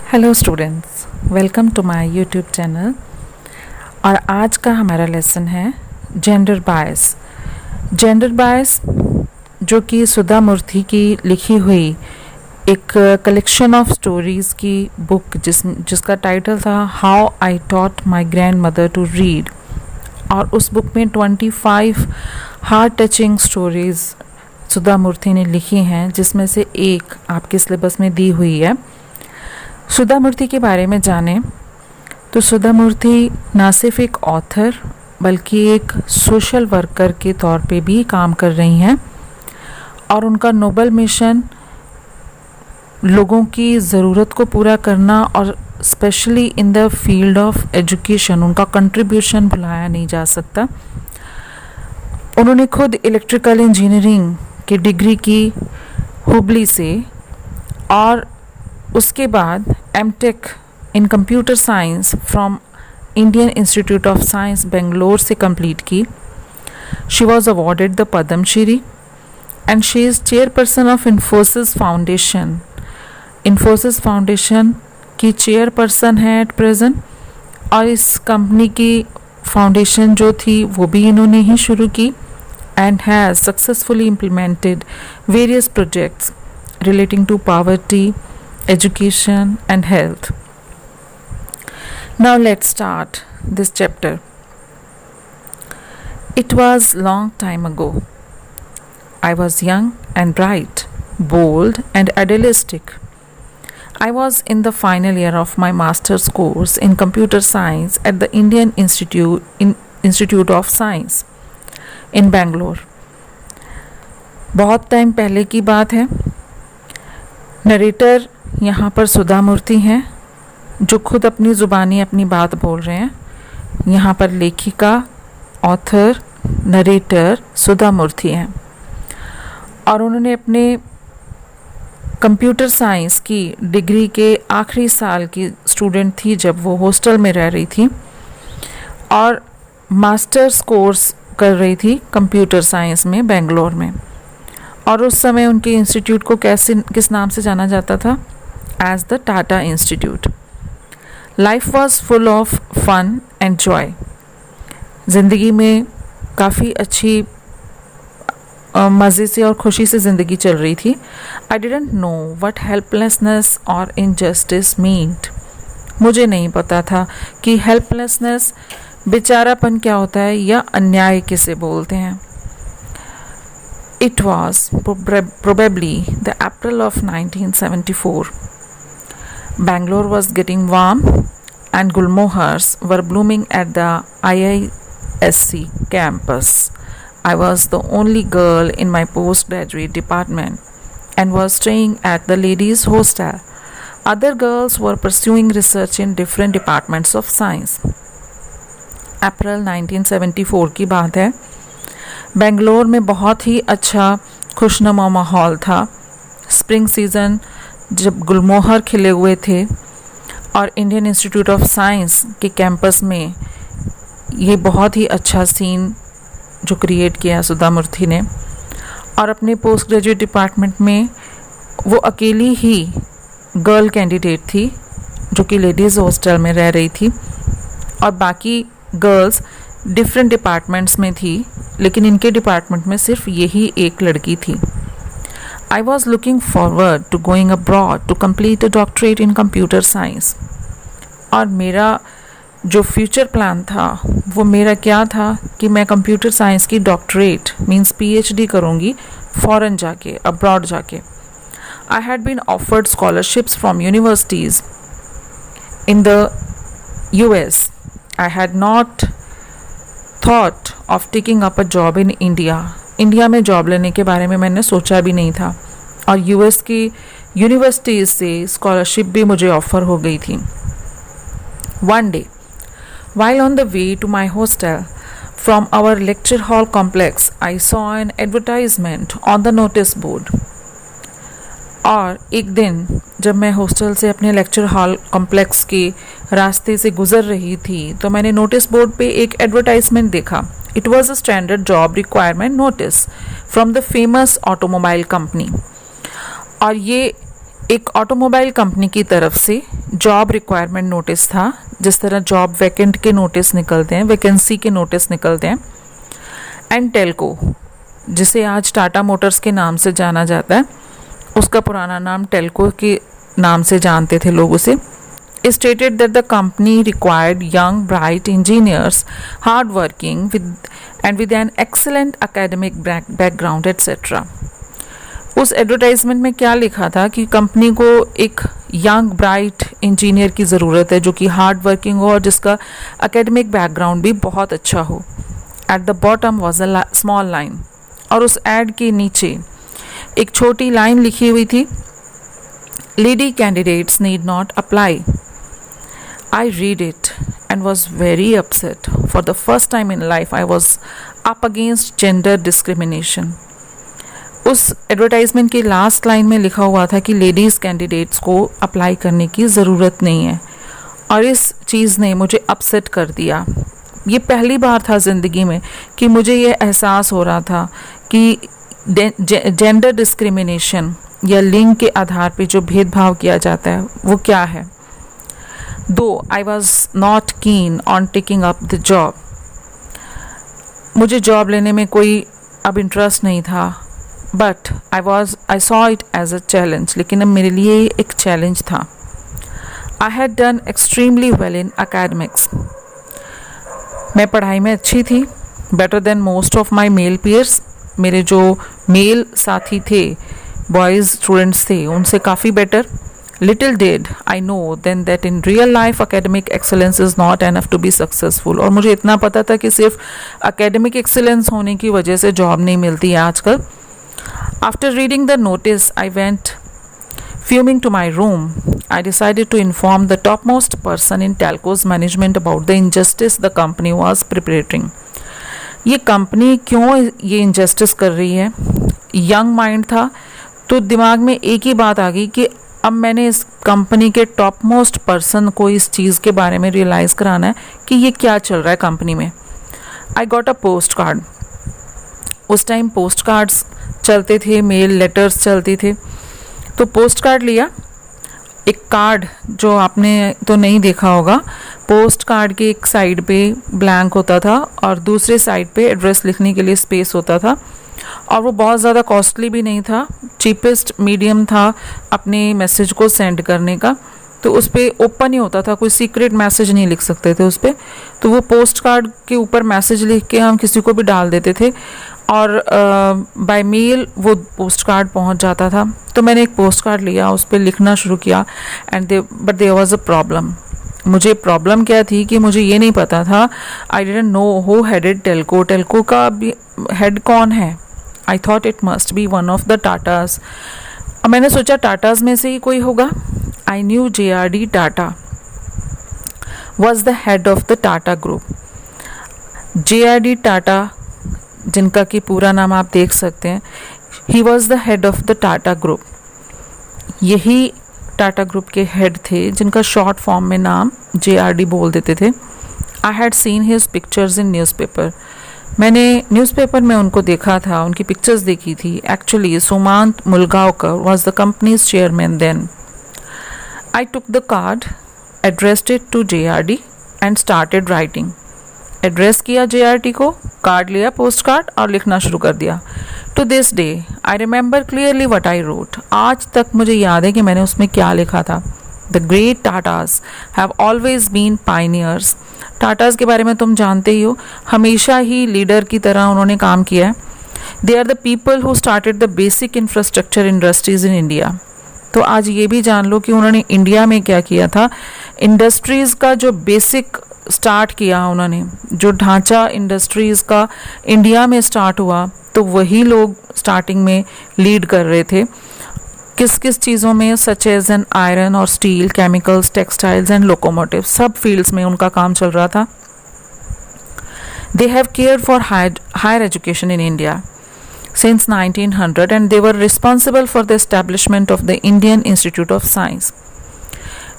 Hello students, welcome to my YouTube channel. और आज का हमारा लेसन है जेंडर बायस। जेंडर बायस जो कि सुधा मूर्ति की लिखी हुई एक कलेक्शन ऑफ स्टोरीज़ की बुक जिसका टाइटल था how I taught my grand mother to read. और उस बुक में 25 heart touching stories Sudha Murthy ने लिखी हैं, जिसमें से एक आपके सिलेबस में दी हुई है। सुधा मूर्ति के बारे में जानें तो सुधा मूर्ति ना सिर्फ एक ऑथर बल्कि एक सोशल वर्कर के तौर पे भी काम कर रही हैं। और उनका नोबल मिशन लोगों की ज़रूरत को पूरा करना और specially in the field of education, उनका कंट्रीब्यूशन भुलाया नहीं जा सकता। उन्होंने खुद इलेक्ट्रिकल इंजीनियरिंग की डिग्री की हुबली से, और उसके बाद MTech in computer science from Indian Institute of Science Bangalore से कंप्लीट की। She was awarded the Padma Shri and she is chairperson of Infosys foundation. Infosys foundation की चेयरपर्सन है एट प्रेजेंट। और इस कंपनी की फाउंडेशन जो थी वो भी इन्होंने ही शुरू की and has successfully implemented various projects relating to poverty, education and health. Now let's start this chapter. It was long time ago. I was young and bright, bold and idealistic. I was in the final year of my master's course in computer science at the Indian Institute of Science in Bangalore. बहुत time पहले की बात है। Narrator यहाँ पर सुधा मूर्ति हैं, जो खुद अपनी ज़ुबानी अपनी बात बोल रहे हैं। यहाँ पर लेखिका, ऑथर, नरेटर सुधा मूर्ति हैं। और उन्होंने अपने कंप्यूटर साइंस की डिग्री के आखिरी साल की स्टूडेंट थी जब वो हॉस्टल में रह रही थी और मास्टर्स कोर्स कर रही थी कंप्यूटर साइंस में बेंगलोर में। और उस समय उनके इंस्टीट्यूट को किस नाम से जाना जाता था? As the Tata institute. Life was full of fun and joy. ज़िंदगी में काफ़ी अच्छी मज़े से और खुशी से ज़िंदगी चल रही थी। आई डिडंट नो व्हाट हेल्पलेसनेस और इनजस्टिस मीन्ड। मुझे नहीं पता था कि हेल्पलेसनेस, बेचारापन क्या होता है या अन्याय किसे बोलते हैं। It was probably the April of 1974. Bangalore was getting warm and gulmohars were blooming at the IISc campus. I was the only girl in my postgraduate department and was staying at the ladies' hostel. Other girls were pursuing research in different departments of science. April 1974 की बात है। बेंगलोर में बहुत ही अच्छा खुशनुमा माहौल था। Spring season जब गुलमोहर खिले हुए थे और इंडियन इंस्टीट्यूट ऑफ साइंस के कैंपस में ये बहुत ही अच्छा सीन जो क्रिएट किया सुधा मूर्ति ने। और अपने पोस्ट ग्रेजुएट डिपार्टमेंट में वो अकेली ही गर्ल कैंडिडेट थी जो कि लेडीज़ हॉस्टल में रह रही थी, और बाकी गर्ल्स डिफरेंट डिपार्टमेंट्स में थी, लेकिन इनके डिपार्टमेंट में सिर्फ यही एक लड़की थी। I was looking forward to going abroad to complete a doctorate in computer science. और मेरा जो फ्यूचर प्लान था वो मेरा क्या था कि मैं कंप्यूटर साइंस की डॉक्टरेट मीन्स PhD करूँगी फ़ॉरेन जाके, अब्रॉड जाके। I had been offered scholarships from universities in the US. I had not thought of taking up a job in India. India में जॉब लेने के बारे में मैंने सोचा भी नहीं था। और US की यूनिवर्सिटीज़ से स्कॉलरशिप भी मुझे ऑफ़र हो गई थी। One day while on the way to my hostel from our lecture hall complex, I saw an advertisement on the notice board. और एक दिन जब मैं हॉस्टल से अपने लेक्चर हॉल कॉम्प्लेक्स के रास्ते से गुज़र रही थी तो मैंने नोटिस बोर्ड पे एक एडवर्टाइजमेंट देखा। It was a standard job requirement notice from the famous automobile company. और ये एक ऑटोमोबाइल कंपनी की तरफ से जॉब रिक्वायरमेंट नोटिस था, जिस तरह जॉब वैकेंट के नोटिस निकलते हैं, वैकेंसी के नोटिस निकलते हैं। एंड टेल्को, जिसे आज टाटा मोटर्स के नाम से जाना जाता है, उसका पुराना नाम टेल्को के नाम से जानते थे लोग उसे, stated that the company required young bright engineers, hard working with an excellent academic background etc. उस एडवर्टाइजमेंट में क्या लिखा था कि कंपनी को एक यंग ब्राइट इंजीनियर की ज़रूरत है जो कि हार्ड वर्किंग हो और जिसका एकेडमिक बैकग्राउंड भी बहुत अच्छा हो। At the bottom was a small line, और उस एड के नीचे एक छोटी लाइन लिखी हुई थी, lady candidates need not apply. I read it and was very upset. For the first time in life, I was up against gender discrimination. उस एडवर्टाइजमेंट की लास्ट लाइन में लिखा हुआ था कि लेडीज़ कैंडिडेट्स को अप्लाई करने की ज़रूरत नहीं है, और इस चीज़ ने मुझे अपसेट कर दिया। ये पहली बार था ज़िंदगी में कि मुझे ये एहसास हो रहा था कि जेंडर डिस्क्रिमिनेशन या लिंग के आधार पे जो भेदभाव किया जाता है वो क्या है। Though I was not keen on taking up the job, मुझे जॉब लेने में कोई अब इंटरेस्ट नहीं था, but I saw it as a challenge, लेकिन अब मेरे लिए एक चैलेंज था। I had done extremely well in academics. मैं पढ़ाई में अच्छी थी, better than most of my male peers. मेरे जो मेल साथी थे, बॉयज़ स्टूडेंट्स थे, उनसे काफ़ी better. Little did I know then that in real life academic excellence is not enough to be successful. और मुझे इतना पता था कि सिर्फ academic excellence होने की वजह से जॉब नहीं मिलती है आजकल। After reading the notice, I went fuming to my room. I decided to inform the topmost person in Talco's management about the injustice the company was perpetrating. ये कंपनी क्यों ये injustice कर रही है? यंग माइंड था तो दिमाग में एक ही बात आ गई कि अब मैंने इस कंपनी के टॉप मोस्ट पर्सन को इस चीज़ के बारे में रियलाइज़ कराना है कि ये क्या चल रहा है कंपनी में। I got a post card. उस टाइम पोस्ट कार्ड्स चलते थे, मेल लेटर्स चलते थे, तो पोस्ट कार्ड लिया। एक कार्ड जो आपने तो नहीं देखा होगा, पोस्ट कार्ड के एक साइड पे ब्लैंक होता था और दूसरे साइड पे एड्रेस लिखने के लिए स्पेस होता था, और वो बहुत ज़्यादा कॉस्टली भी नहीं था, चीपेस्ट मीडियम था अपने मैसेज को सेंड करने का। तो उस पर ओपन ही होता था, कोई सीक्रेट मैसेज नहीं लिख सकते थे उस पर। तो वो पोस्ट कार्ड के ऊपर मैसेज लिख के हम किसी को भी डाल देते थे और बाय मेल वो पोस्ट कार्ड पहुंच जाता था। तो मैंने एक पोस्ट कार्ड लिया, उस पर लिखना शुरू किया and but there was a problem. मुझे प्रॉब्लम क्या थी कि मुझे ये नहीं पता था, I didn't know who headed Telco. Telco का हेड कौन है? I thought it must be one of the Tatas. अब मैंने सोचा टाटाज में से ही कोई होगा। I knew JRD Tata was the head of the Tata group. JRD Tata, जिनका कि पूरा नाम आप देख सकते हैं, he was the head of the Tata group. यही टाटा ग्रुप के हेड थे जिनका शॉर्ट फॉर्म में नाम JRD बोल देते थे। I had seen his pictures in newspaper. मैंने न्यूज़पेपर में उनको देखा था, उनकी पिक्चर्स देखी थी। Actually Sumant Mulgaokar was the company's chairman then. I took the card, addressed it to JRD and started writing. Address किया JRD को, कार्ड लिया, पोस्ट कार्ड, और लिखना शुरू कर दिया। To this day I remember clearly what I wrote. आज तक मुझे याद है कि मैंने उसमें क्या लिखा था। The great Tatas have always been pioneers. Tatas के बारे में तुम जानते ही हो, हमेशा ही लीडर की तरह उन्होंने काम किया है। They are the people who started the basic infrastructure industries in India. तो आज ये भी जान लो कि उन्होंने इंडिया में क्या किया था। इंडस्ट्रीज़ का जो बेसिक स्टार्ट किया उन्होंने, जो ढांचा इंडस्ट्रीज़ का इंडिया में स्टार्ट हुआ, तो वही लोग स्टार्टिंग में लीड कर रहे थे। किस किस चीज़ों में? सच एज एन आयरन और steel, chemicals, textiles and locomotive, सब फील्ड्स में उनका काम चल रहा था। They have care for higher education in India since 1900 and they were responsible for the establishment of the Indian Institute of Science.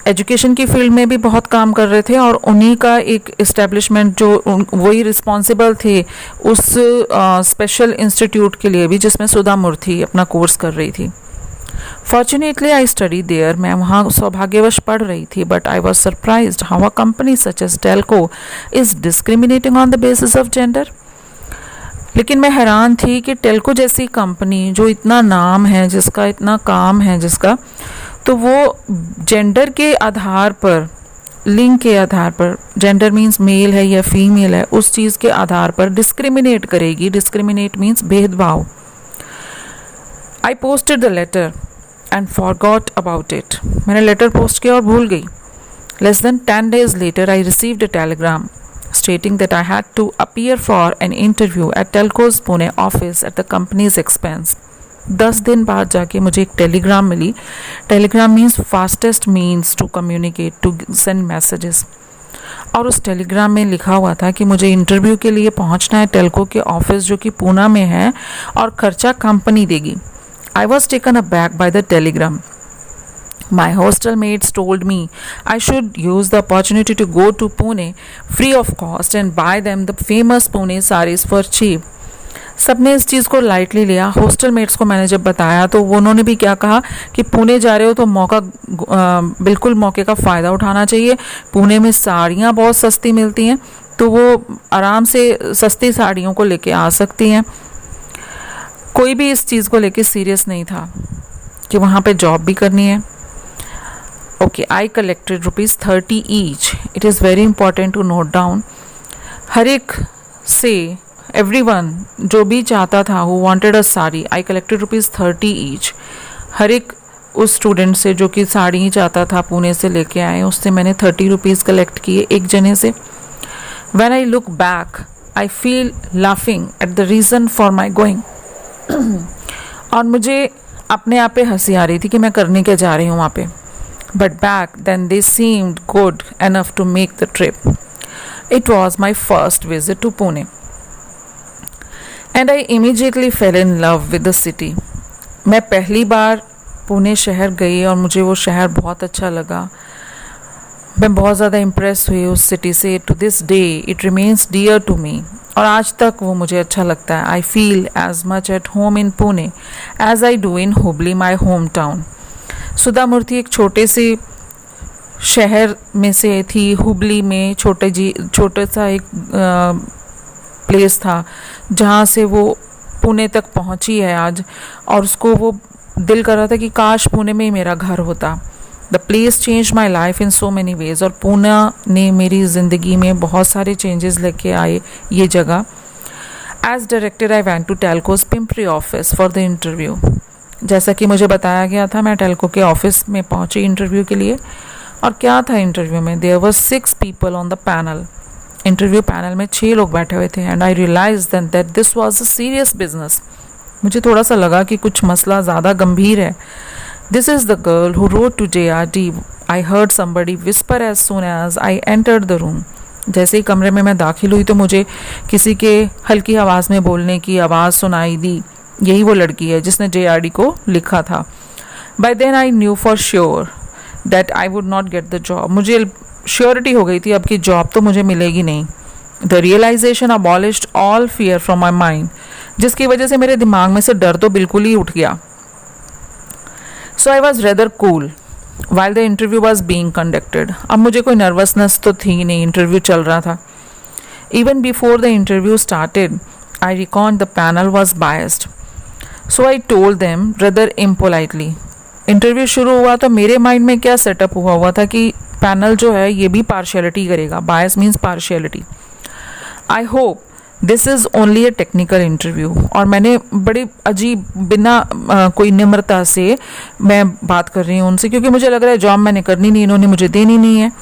Education की field में भी बहुत काम कर रहे थे और उन्हीं का एक इस्टेब्लिशमेंट, जो वही रिस्पॉन्सिबल थे उस स्पेशल इंस्टीट्यूट के लिए भी जिसमें सुधा मूर्ति अपना कोर्स कर रही थी। Fortunately, I studied there. मैं वहाँ सौभाग्यवश पढ़ रही थी. But I was surprised how a company such as Telco is discriminating on the basis of gender. लेकिन मैं हैरान थी कि टेल्को जैसी कंपनी जो इतना नाम है, जिसका इतना काम है, जिसका, तो वो जेंडर के आधार पर, लिंग के आधार पर, जेंडर मीन्स मेल है या फीमेल है, उस चीज़ के आधार पर डिस्क्रिमिनेट करेगी. डिस्क्रिमिनेट मीन्स भेदभाव. I posted the letter and forgot about it. मैंने लेटर पोस्ट किया और भूल गई. Less than 10 days later, I received a telegram stating that I had to appear for an interview at Telco's Pune office at the company's expense. 10 दिन बाद जाके मुझे एक टेलीग्राम मिली. Telegram means fastest means to communicate, to send messages. और उस Telegram में लिखा हुआ था कि मुझे इंटरव्यू के लिए पहुंचना है टेल्को के ऑफिस जो कि पूना में है, और खर्चा कंपनी देगी. I was taken aback by the Telegram. My hostel mates told me I should use the opportunity to go to Pune free of cost and buy them the famous Pune sarees for cheap. सबने इस चीज़ को lightly लिया. Hostel mats को मैंने जब बताया तो उन्होंने भी क्या कहा कि पुणे जा रहे हो तो बिल्कुल मौके का फ़ायदा उठाना चाहिए. पुणे में साड़ियाँ बहुत सस्ती मिलती हैं, तो वो आराम से सस्ती साड़ियों को लेके आ सकती हैं. कोई भी इस चीज़ को लेके सीरियस नहीं था कि वहाँ पे जॉब भी करनी है. Okay, I collected ₹30 each. It is very important to note down. हर एक से, everyone जो भी चाहता था, who wanted a sari, I collected ₹30 each. हर एक उस स्टूडेंट से जो कि साड़ी ही चाहता था, पुणे से लेके आए, उससे मैंने ₹30 कलेक्ट किए एक जने से. When I look back, I feel laughing at the reason for my going. और मुझे अपने आप पे हंसी आ रही थी कि मैं करने क्या जा रही हूँ वहाँ पे. But back then they seemed good enough to make the trip. It was my first visit to Pune. And I immediately fell in love with the city. मैं पहली बार पुणे शहर गई और मुझे वो शहर बहुत अच्छा लगा. मैं बहुत ज़्यादा इम्प्रेस हुई उस सिटी से. To this day it remains dear to me. और आज तक वो मुझे अच्छा लगता है. I feel as much at home in Pune as I do in Hubli, my hometown. सुधा मूर्ति एक छोटे से शहर में से थी. हुबली में छोटा सा एक प्लेस था जहाँ से वो पुणे तक पहुँची है आज, और उसको वो दिल कर रहा था कि काश पुणे में ही मेरा घर होता. The place change my life in so many ways. और पुणे ने मेरी ज़िंदगी में बहुत सारे चेंजेस लेके आए ये जगह. As directed I went to Telco's Pimpri office for the interview. जैसा कि मुझे बताया गया था, मैं टेल्को के ऑफिस में पहुंची इंटरव्यू के लिए. और क्या था इंटरव्यू में, there were 6 people on the panel. Interview panel में 6 लोग बैठे हुए थे. And I realize then that this was a serious business. मुझे थोड़ा सा लगा कि कुछ मसला ज़्यादा गंभीर है. This is the girl who wrote to JRD. I heard somebody whisper as soon as I entered the room. जैसे ही कमरे में मैं दाखिल हुई तो मुझे किसी के हल्की आवाज़ में बोलने की आवाज़ सुनाई दी. यही वो लड़की है जिसने JRD को लिखा था. By then I knew for sure that I would not get the job. मुझे श्योरिटी हो गई थी अब की जॉब तो मुझे मिलेगी नहीं. The realization abolished all fear from my mind, जिसकी वजह से मेरे दिमाग में से डर तो बिल्कुल ही उठ गया. So I was rather cool while the interview was being conducted. अब मुझे कोई नर्वसनेस तो थी नहीं, इंटरव्यू चल रहा था. Even before the interview started I record the panel was biased. So I told them rather impolitely. Interview शुरू हुआ तो मेरे माइंड में क्या सेटअप हुआ था कि पैनल जो है ये भी पार्शियलिटी करेगा. Bias means partiality. I hope this is only a technical interview. और मैंने बड़ी अजीब बिना कोई निम्रता से मैं बात कर रही हूँ उनसे, क्योंकि मुझे लग रहा है जॉब मैंने करनी नहीं, इन्होंने मुझे देनी नहीं है.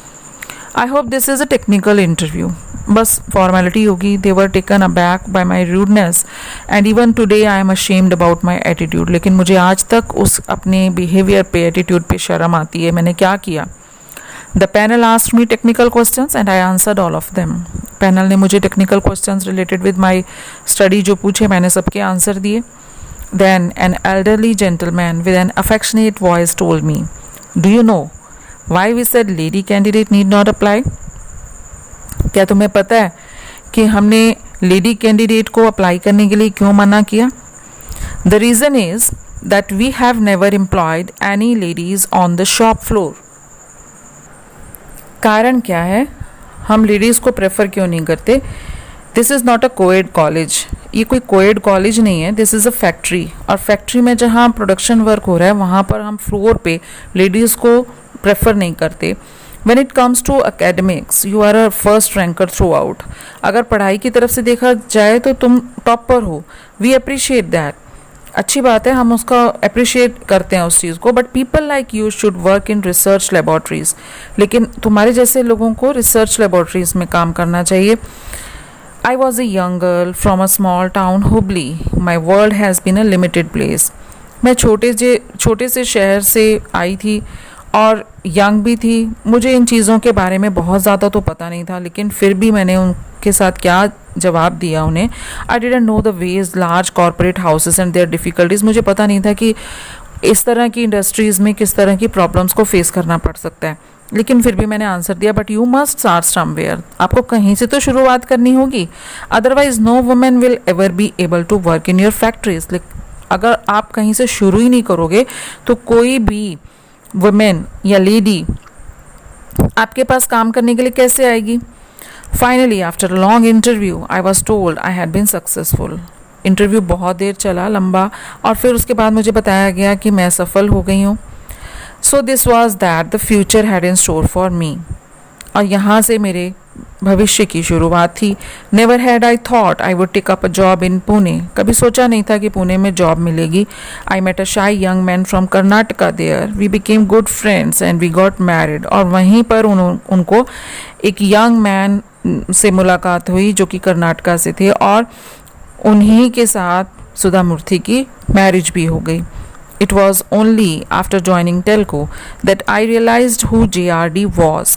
I hope this is a technical interview. बस फॉर्मेलिटी होगी. They were taken aback by my rudeness and even today I am ashamed about my attitude. लेकिन मुझे आज तक उस अपने बिहेवियर पे, एटीट्यूड पे शर्म आती है. मैंने क्या किया? The panel asked me technical questions and I answered all of them. Panel ने मुझे technical questions related with my study जो पूछे, मैंने सबके आंसर दिए. Then an elderly gentleman with an affectionate voice told me, do you know why we said lady candidate need not apply? क्या तुम्हें पता है कि हमने लेडी कैंडिडेट को अप्लाई करने के लिए क्यों मना किया? The reason is that we have never employed any ladies on the shop floor. कारण क्या है, हम लेडीज़ को प्रेफर क्यों नहीं करते? This is not a coed college, ये कोई कोएड कॉलेज नहीं है, दिस इज़ अ फैक्ट्री. और फैक्ट्री में जहाँ प्रोडक्शन वर्क हो रहा है वहाँ पर हम फ्लोर पे लेडीज़ को प्रेफर नहीं करते. When it comes to academics, you are a first ranker throughout. अगर पढ़ाई की तरफ से देखा जाए तो तुम टॉपर हो. We appreciate that. अच्छी बात है, हम उसका अप्रिशिएट करते हैं उस चीज़ को. But people like you should work in research laboratories. लेकिन तुम्हारे जैसे लोगों को रिसर्च लेबॉर्ट्रीज में काम करना चाहिए. I was a young girl from a small town, Hubli. My world has been a limited place. मैं छोटे से शहर से आई थी और यंग भी थी. मुझे इन चीज़ों के बारे में बहुत ज़्यादा तो पता नहीं था, लेकिन फिर भी मैंने उनके साथ क्या जवाब दिया उन्हें. I didn't know the ways large corporate houses and their difficulties. मुझे पता नहीं था कि इस तरह की इंडस्ट्रीज़ में किस तरह की प्रॉब्लम्स को फेस करना पड़ सकता है. लेकिन फिर भी मैंने आंसर दिया, but you must start somewhere. आपको कहीं से तो शुरुआत करनी होगी, otherwise no women will ever be able to work in your factories. अगर आप कहीं से शुरू ही नहीं करोगे तो कोई भी वुमेन या लेडी आपके पास काम करने के लिए कैसे आएगी? Finally after a long interview I was told I had been successful. Interview बहुत देर चला, लंबा, और फिर उसके बाद मुझे बताया गया कि मैं सफल हो गई हूँ. So this was that the future had in store for me. और यहाँ से मेरे भविष्य की शुरुआत थी. Never had I thought I would take up a job in Pune. कभी सोचा नहीं था कि पुणे में जॉब मिलेगी. आई met a shy young man from Karnataka there. We became good friends and we got married. और वहीं पर उनको एक यंग मैन से मुलाकात हुई जो कि कर्नाटका से थे, और उन्हीं के साथ सुधा मूर्ति की मैरिज भी हो गई. It was only after joining Telco that I realized who JRD was.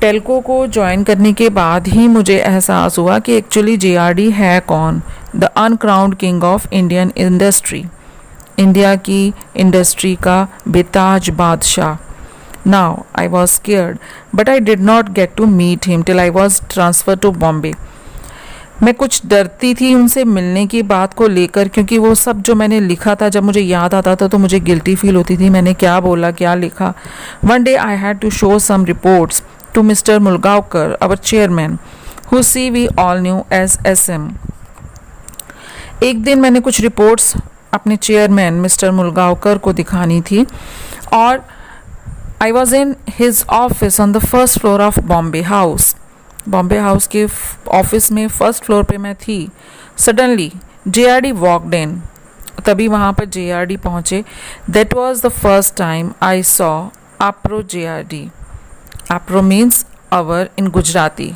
Telco को ज्वाइन करने के बाद ही मुझे एहसास हुआ कि एक्चुअली JRD है कौन. The uncrowned king of Indian industry. India की इंडस्ट्री का बेताज बादशाह. Now I was scared but I did not get to meet him till I was transfer to Bombay. मैं कुछ डरती थी उनसे मिलने की बात को लेकर, क्योंकि वो सब जो मैंने लिखा था जब मुझे याद आता था तो मुझे गिल्टी फील होती थी. मैंने क्या बोला, क्या लिखा. One day I had to show some reports to Mr. Mulgaonkar, our chairman, who we all knew as SM. एक दिन मैंने कुछ रिपोर्ट्स अपने चेयरमैन मिस्टर मुलगांवकर को दिखानी थी, और I was in his office on the first floor of Bombay House. Bombay House के ऑफिस में फर्स्ट फ्लोर पे मैं थी. Suddenly JRD walked in. तभी वहाँ पर JRD पहुँचे. That was the first time I saw APRO JRD. APRO means our in Gujarati.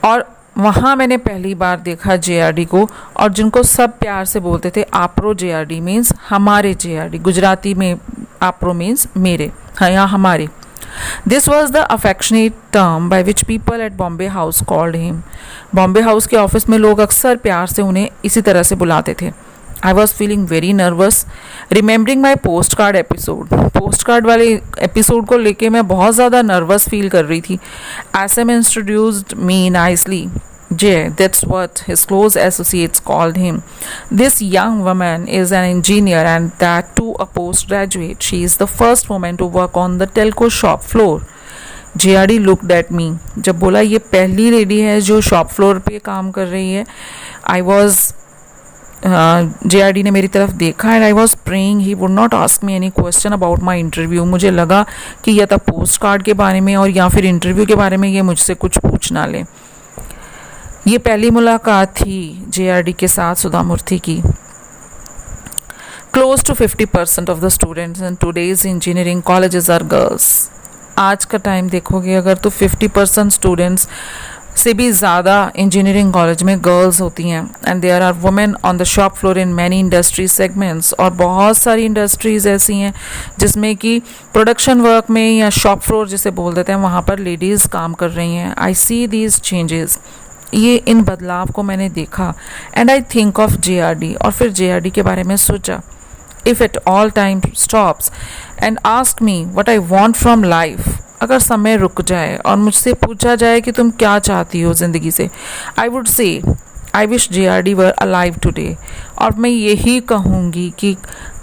और वहाँ मैंने पहली बार देखा JRD को, और जिनको सब प्यार से बोलते थे APRO JRD मीन्स हमारे JRD. गुजराती में APRO मीन्स मेरे, हाँ, या हमारे. This was the affectionate term by which people at Bombay house called him. Bombay House के ऑफिस में लोग अक्सर प्यार से उन्हें इसी तरह से बुलाते थे. I was feeling very nervous, remembering my postcard episode. postcard वाले एपिसोड को लेके मैं बहुत ज़्यादा नर्वस फील कर रही थी. SM introduced me nicely. Jay, that's what his close associates called him. This young woman is an engineer, and that too a postgraduate. She is the first woman to work on the telco shop floor. JRD looked at me. जब बोला ये पहली lady है जो shop floor पे काम कर रही है, I was JRD ने मेरी तरफ देखा, and I was praying he would not ask me any question about my interview. मुझे लगा कि या तो पोस्ट कार्ड के बारे में और या फिर इंटरव्यू के बारे में ये मुझसे कुछ पूछ ना ले. ये पहली मुलाकात थी JRD के साथ सुधा मूर्ति की. Close to 50% of the students in today's engineering colleges are girls. आज का टाइम देखोगे अगर तो 50% स्टूडेंट्स से भी ज़्यादा इंजीनियरिंग कॉलेज में गर्ल्स होती हैं. And there are women on the shop floor in many industry segments. और बहुत सारी इंडस्ट्रीज़ ऐसी हैं जिसमें कि प्रोडक्शन वर्क में या शॉप फ्लोर जिसे बोल देते हैं वहाँ पर लेडीज़ काम कर रही हैं. आई सी दीज चेंजेस. ये इन बदलाव को मैंने देखा. And I think of JRD. और फिर JRD के बारे में सोचा. If at all time stops and ask me what I want from life. अगर समय रुक जाए और मुझसे पूछा जाए कि तुम क्या चाहती हो ज़िंदगी से, I would say I wish JRD were alive today. और मैं यही कहूँगी कि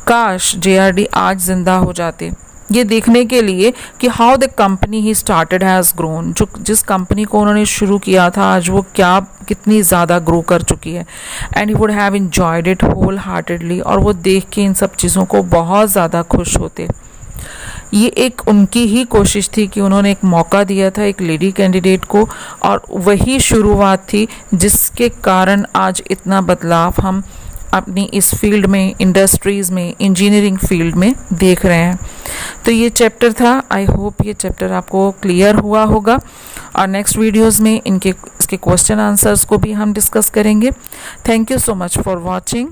काश JRD आज ज़िंदा हो जाते, ये देखने के लिए कि how the company he started has grown. जो जिस कंपनी को उन्होंने शुरू किया था आज वो कितनी ज़्यादा ग्रो कर चुकी है। And he would have enjoyed it whole heartedly, और वो देख के इन सब चीज़ों को बहुत ज़्यादा खुश होते। ये एक उनकी ही कोशिश थी कि उन्होंने एक मौका दिया था एक लेडी कैंडिडेट को, और वही शुरुआत थी जिसके कारण आज इतना बदलाव हम अपनी इस फील्ड में, इंडस्ट्रीज़ में, इंजीनियरिंग फील्ड में देख रहे हैं। तो ये चैप्टर था। आई होप ये चैप्टर आपको क्लियर हुआ होगा, और नेक्स्ट वीडियोस में इसके क्वेश्चन आंसर्स को भी हम डिस्कस करेंगे। Thank you so much for watching.